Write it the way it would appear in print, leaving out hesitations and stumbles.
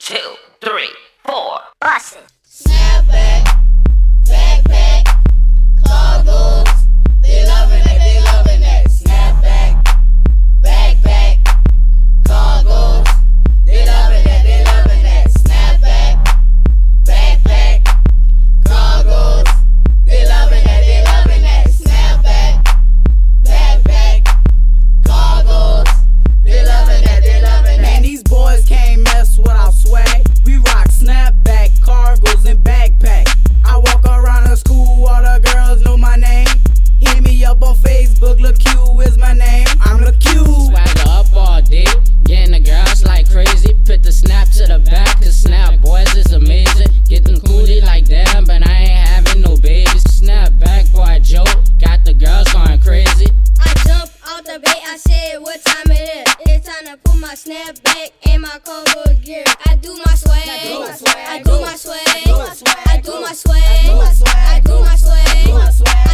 2, 3, 4. Bustin'. Snapback, backpack, cargos. They loving that. Snapback, backpack, cargos. They loving that. Snapback, backpack, cargos. They loving that. Snapback, backpack, cargos. They loving that. Man, these boys can't mess without swag. We rock snapback, cargos, and backpack. I walk around the school, all the girls know my name. Hit me up on Facebook, Lil Q is my name. I'm Lil Q. Swagger up all day, getting the girls like crazy. Put the snap to the back, cause snap boys is amazing. Getting coolie like them, but I ain't having no babies. Snap back, boy, Joe, got the girls going crazy. I jump out the bait, I said what time it is. It's time to put my snapback and my cargo gear. I do my swag, I do my swag, I do my swag, I do my swag, I do my swag.